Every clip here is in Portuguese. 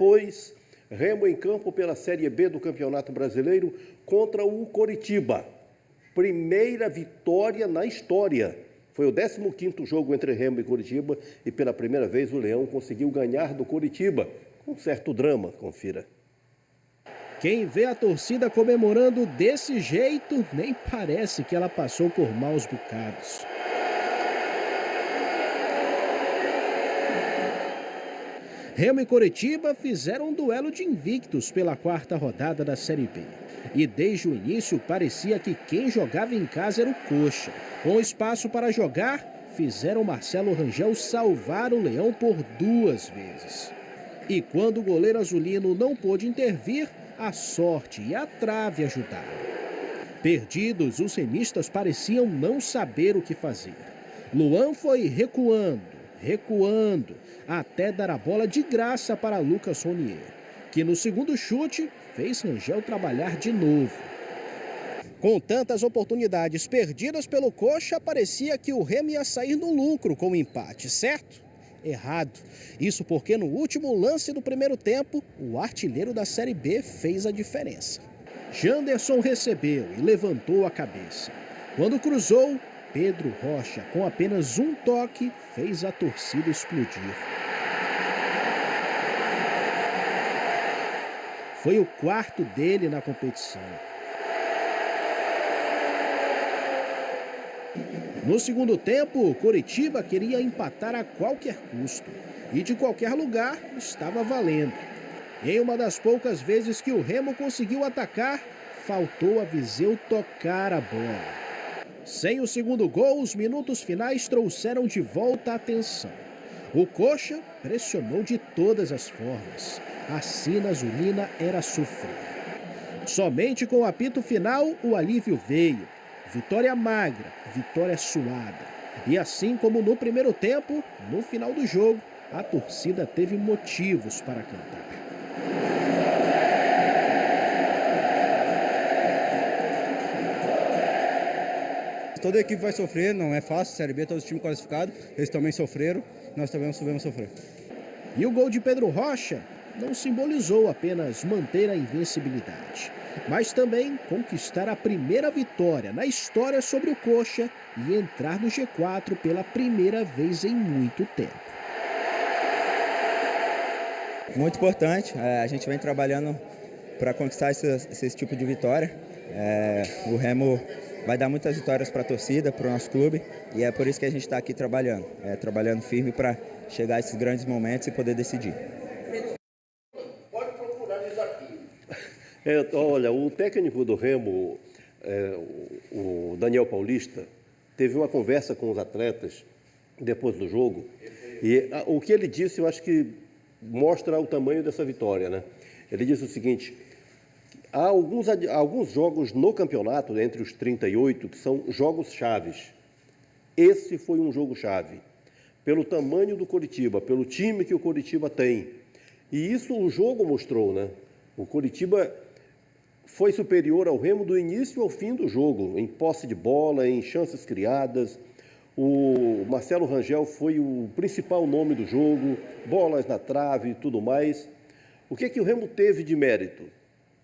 Pois Remo em campo pela Série B do Campeonato Brasileiro contra o Coritiba. Primeira vitória na história. Foi o 15º jogo entre Remo e Coritiba e pela primeira vez o Leão conseguiu ganhar do Coritiba. Com certo drama, confira. Quem vê a torcida comemorando desse jeito, nem parece que ela passou por maus bocados. Remo e Coritiba fizeram um duelo de invictos pela 4ª rodada da Série B. E desde o início parecia que quem jogava em casa era o Coxa. Com espaço para jogar, fizeram Marcelo Rangel salvar o Leão por 2 vezes. E quando o goleiro azulino não pôde intervir, a sorte e a trave ajudaram. Perdidos, os remistas pareciam não saber o que fazer. Luan foi recuando, até dar a bola de graça para Lucas Ronier, que no segundo chute fez Rangel trabalhar de novo. Com tantas oportunidades perdidas pelo Coxa, parecia que o Remo ia sair no lucro com o empate, certo? Errado. Isso porque no último lance do primeiro tempo, o artilheiro da Série B fez a diferença. Janderson recebeu e levantou a cabeça. Quando cruzou, Pedro Rocha, com apenas um toque, fez a torcida explodir. Foi o 4º dele na competição. No segundo tempo, Coritiba queria empatar a qualquer custo. E de qualquer lugar estava valendo. Em uma das poucas vezes que o Remo conseguiu atacar, faltou a Viseu tocar a bola. Sem o segundo gol, os minutos finais trouxeram de volta a atenção. O Coxa pressionou de todas as formas. A sina azulina era sofrer. Somente com o apito final, o alívio veio. Vitória magra, vitória suada. E assim como no primeiro tempo, no final do jogo, a torcida teve motivos para cantar. Toda a equipe vai sofrer, não é fácil, Série B, todos os times classificados, eles também sofreram, nós também vamos sofrer. E o gol de Pedro Rocha não simbolizou apenas manter a invencibilidade, mas também conquistar a primeira vitória na história sobre o Coxa e entrar no G4 pela primeira vez em muito tempo. Muito importante, a gente vem trabalhando para conquistar esse tipo de vitória. O Remo vai dar muitas vitórias para a torcida, para o nosso clube, e é por isso que a gente está aqui trabalhando firme para chegar a esses grandes momentos e poder decidir. Pode procurar isso aqui. Olha, o técnico do Remo, o Daniel Paulista, teve uma conversa com os atletas depois do jogo, e o que ele disse eu acho que mostra o tamanho dessa vitória, né? Ele disse o seguinte: há alguns jogos no campeonato, entre os 38, que são jogos chaves. Esse foi um jogo chave, pelo tamanho do Coritiba, pelo time que o Coritiba tem. E isso o jogo mostrou, né? O Coritiba foi superior ao Remo do início ao fim do jogo, em posse de bola, em chances criadas. O Marcelo Rangel foi o principal nome do jogo, bolas na trave e tudo mais. O que o Remo teve de mérito?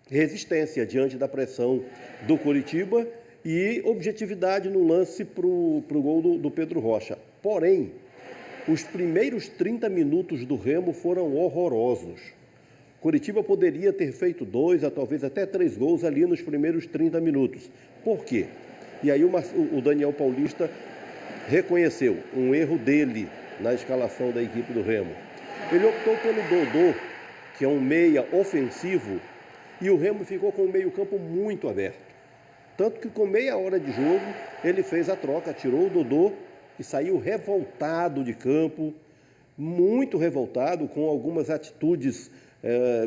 Resistência diante da pressão do Coritiba e objetividade no lance para o gol do Pedro Rocha. Porém, os primeiros 30 minutos do Remo foram horrorosos. Coritiba poderia ter feito 2 a talvez até 3 gols ali nos primeiros 30 minutos. Por quê? E aí o Daniel Paulista reconheceu um erro dele na escalação da equipe do Remo. Ele optou pelo Dodô, que é um meia ofensivo, e o Remo ficou com o meio-campo muito aberto. Tanto que com meia hora de jogo, ele fez a troca, tirou o Dodô e saiu revoltado de campo, muito revoltado, com algumas atitudes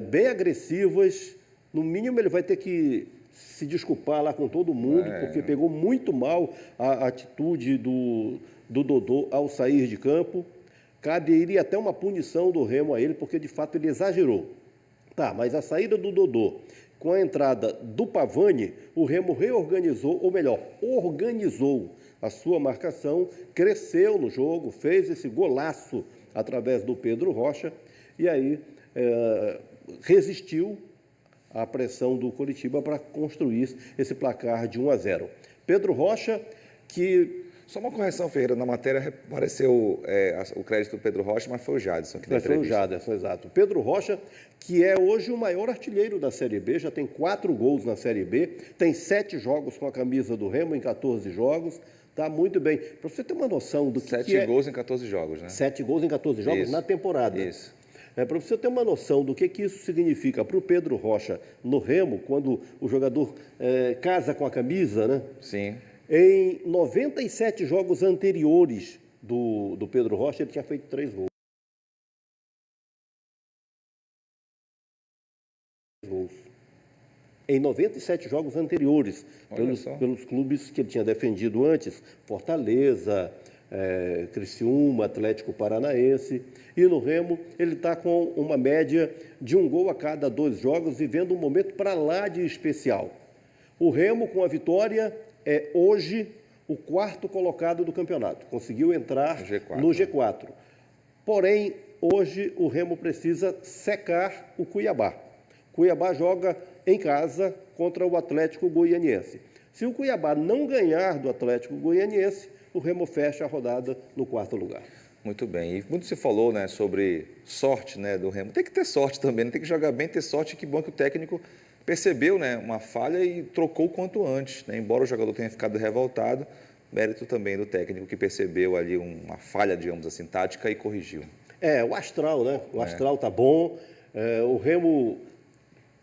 bem agressivas. No mínimo, ele vai ter que se desculpar lá com todo mundo, porque pegou muito mal a atitude do Dodô ao sair de campo. Caberia até uma punição do Remo a ele, porque de fato ele exagerou. Tá, mas a saída do Dodô, com a entrada do Pavani, o Remo reorganizou, ou melhor, organizou a sua marcação, cresceu no jogo, fez esse golaço através do Pedro Rocha, e aí resistiu à pressão do Coritiba para construir esse placar de 1-0. Pedro Rocha, que... Só uma correção, Ferreira, na matéria apareceu o crédito do Pedro Rocha, mas foi o Jadson que deu a entrevista. Foi o Jadson, exato. Pedro Rocha, que é hoje o maior artilheiro da Série B, já tem 4 gols na Série B, tem 7 jogos com a camisa do Remo em 14 jogos, está muito bem. Para você ter uma noção do que 7 gols em 14 jogos, né? 7 gols em 14 jogos isso, na temporada. Isso. Para você ter uma noção do que isso significa para o Pedro Rocha no Remo, quando o jogador casa com a camisa, né? Sim. Em 97 jogos anteriores do Pedro Rocha, ele tinha feito 3 gols. Em 97 jogos anteriores, pelos clubes que ele tinha defendido antes, Fortaleza, Criciúma, Atlético Paranaense. E no Remo, ele está com uma média de 1 gol a cada 2 jogos, vivendo um momento para lá de especial. O Remo, com a vitória, é hoje o 4º colocado do campeonato. Conseguiu entrar no G4. Porém, hoje o Remo precisa secar o Cuiabá. Cuiabá joga em casa contra o Atlético Goianiense. Se o Cuiabá não ganhar do Atlético Goianiense, o Remo fecha a rodada no 4º lugar. Muito bem. E muito se falou, né, sobre sorte, né, do Remo. Tem que ter sorte também, né? Tem que jogar bem, ter sorte. Que bom que o técnico percebeu, né, uma falha e trocou o quanto antes, né? Embora o jogador tenha ficado revoltado, mérito também do técnico que percebeu ali uma falha, digamos assim, tática e corrigiu. O astral, né? O astral tá bom. O Remo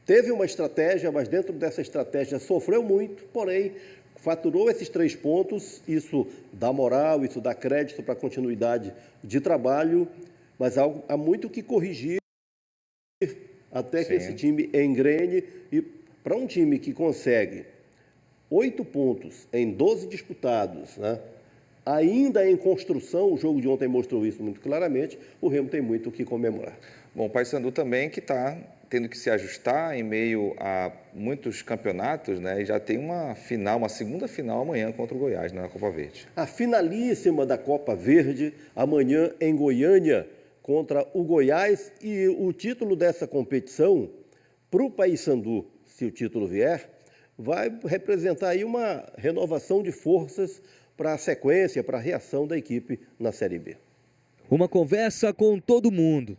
teve uma estratégia, mas dentro dessa estratégia sofreu muito, porém faturou esses 3 pontos. Isso dá moral, isso dá crédito para a continuidade de trabalho, mas há muito que corrigir até que esse time engrene. E para um time que consegue 8 pontos em 12 disputados, né, ainda em construção, o jogo de ontem mostrou isso muito claramente, o Remo tem muito o que comemorar. Bom, o Paysandu também que está tendo que se ajustar em meio a muitos campeonatos, né, e já tem uma segunda final amanhã contra o Goiás, na Copa Verde. A finalíssima da Copa Verde, amanhã em Goiânia, contra o Goiás, e o título dessa competição, para o Paysandu, se o título vier, vai representar aí uma renovação de forças para a sequência, para a reação da equipe na Série B. Uma conversa com todo mundo.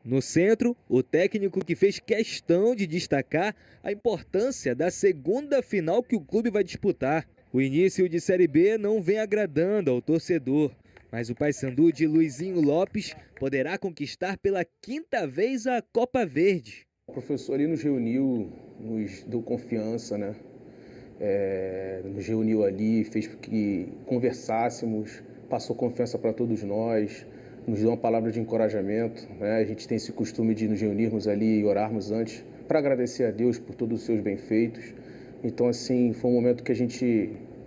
No centro, o técnico que fez questão de destacar a importância da segunda final que o clube vai disputar. O início de Série B não vem agradando ao torcedor, mas o Paysandu de Luizinho Lopes poderá conquistar pela 5ª vez a Copa Verde. O professor ali nos reuniu, nos deu confiança, né? Nos reuniu ali, fez com que conversássemos, passou confiança para todos nós, nos deu uma palavra de encorajamento, né? A gente tem esse costume de nos reunirmos ali e orarmos antes para agradecer a Deus por todos os seus bem-feitos. Então, assim, foi um momento que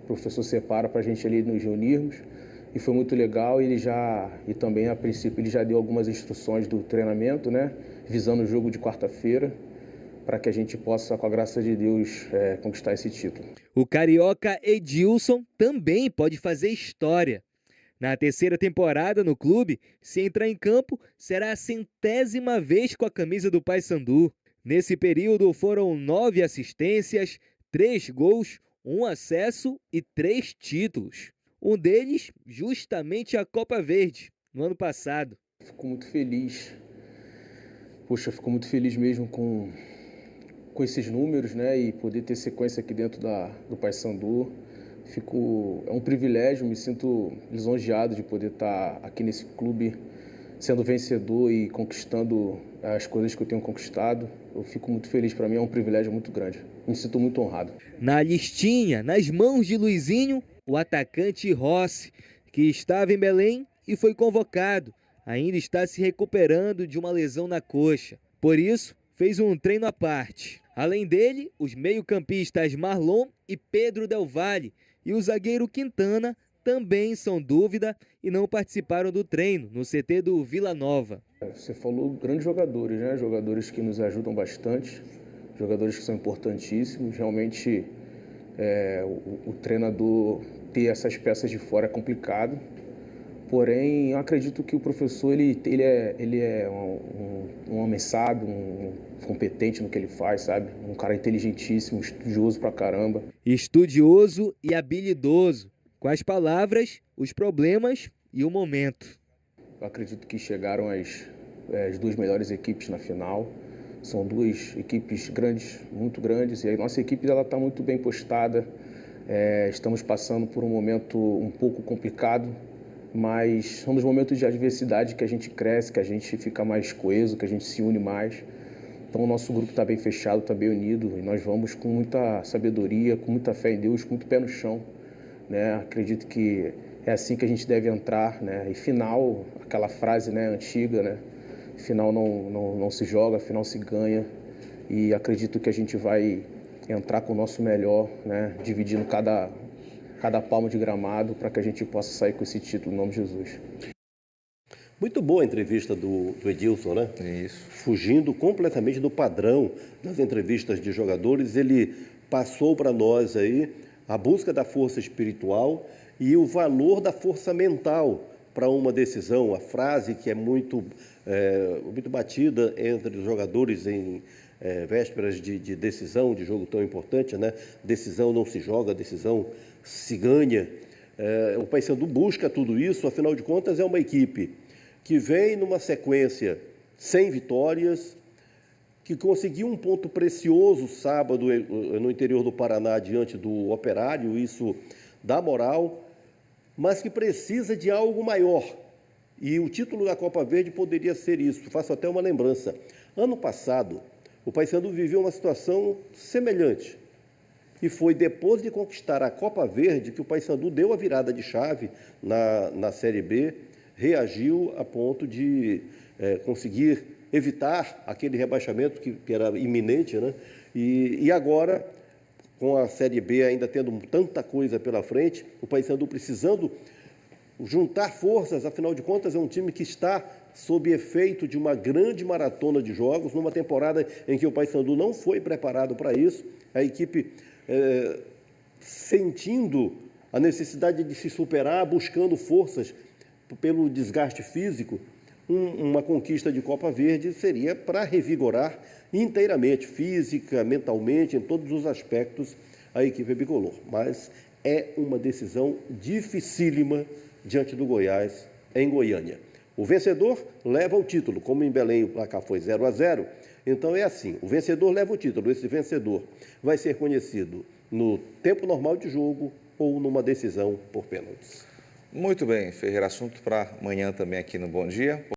o professor separa para a gente ali nos reunirmos, e foi muito legal. E também, a princípio, ele já deu algumas instruções do treinamento, né? Visando o jogo de quarta-feira, para que a gente possa, com a graça de Deus, conquistar esse título. O carioca Edilson também pode fazer história. Na 3ª temporada no clube, se entrar em campo, será a 100ª vez com a camisa do Paysandu. Nesse período foram 9 assistências, 3 gols, 1 acesso e 3 títulos. Um deles, justamente a Copa Verde, no ano passado. Fico muito feliz. Fico muito feliz mesmo com esses números, né? E poder ter sequência aqui dentro do Paysandu. É um privilégio, me sinto lisonjeado de poder estar aqui nesse clube, sendo vencedor e conquistando as coisas que eu tenho conquistado. Eu fico muito feliz, para mim é um privilégio muito grande. Me sinto muito honrado. Na listinha, nas mãos de Luizinho, o atacante Rossi, que estava em Belém e foi convocado, ainda está se recuperando de uma lesão na coxa. Por isso, fez um treino à parte. Além dele, os meio-campistas Marlon e Pedro Del Valle e o zagueiro Quintana também são dúvida e não participaram do treino no CT do Vila Nova. Você falou grandes jogadores, né? Jogadores que nos ajudam bastante, jogadores que são importantíssimos. Realmente, o treinador ter essas peças de fora é complicado, Porém, eu acredito que o professor ele é um homem sábio, competente no que ele faz, sabe? Um cara inteligentíssimo, estudioso pra caramba. Estudioso e habilidoso, com as palavras, os problemas e o momento. Eu acredito que chegaram as duas melhores equipes na final. São duas equipes grandes, muito grandes, e a nossa equipe está muito bem postada. Estamos passando por um momento um pouco complicado, mas são dos momentos de adversidade que a gente cresce, que a gente fica mais coeso, que a gente se une mais. Então o nosso grupo está bem fechado, está bem unido, e nós vamos com muita sabedoria, com muita fé em Deus, com muito pé no chão, né? Acredito que é assim que a gente deve entrar, né? E final, aquela frase, né, antiga, né? Final não se joga, final se ganha. E acredito que a gente vai entrar com o nosso melhor, né? Dividindo cada palmo de gramado para que a gente possa sair com esse título, em nome de Jesus. Muito boa a entrevista do Edilson, né? Isso. Fugindo completamente do padrão das entrevistas de jogadores, ele passou para nós aí a busca da força espiritual e o valor da força mental para uma decisão. A frase que é muito batida entre os jogadores em vésperas de decisão, de jogo tão importante, né? Decisão não se joga, decisão se ganha. O Paysandu busca tudo isso, afinal de contas é uma equipe que vem numa sequência sem vitórias, que conseguiu um ponto precioso sábado no interior do Paraná diante do Operário, isso dá moral, mas que precisa de algo maior. E o título da Copa Verde poderia ser isso. Faço até uma lembrança. Ano passado, o Paysandu viveu uma situação semelhante. E foi depois de conquistar a Copa Verde que o Paysandu deu a virada de chave na Série B, reagiu a ponto de conseguir evitar aquele rebaixamento que era iminente, né? E agora, com a Série B ainda tendo tanta coisa pela frente, o Paysandu precisando juntar forças, afinal de contas é um time que está sob efeito de uma grande maratona de jogos, numa temporada em que o Paysandu não foi preparado para isso, a equipe sentindo a necessidade de se superar, buscando forças pelo desgaste físico. Uma conquista de Copa Verde seria para revigorar inteiramente, física, mentalmente, em todos os aspectos, a equipe bicolor. Mas é uma decisão dificílima diante do Goiás, em Goiânia. O vencedor leva o título, como em Belém o placar foi 0-0, então é assim, o vencedor leva o título, esse vencedor vai ser conhecido no tempo normal de jogo ou numa decisão por pênaltis. Muito bem, Ferreira, assunto para amanhã também aqui no Bom Dia.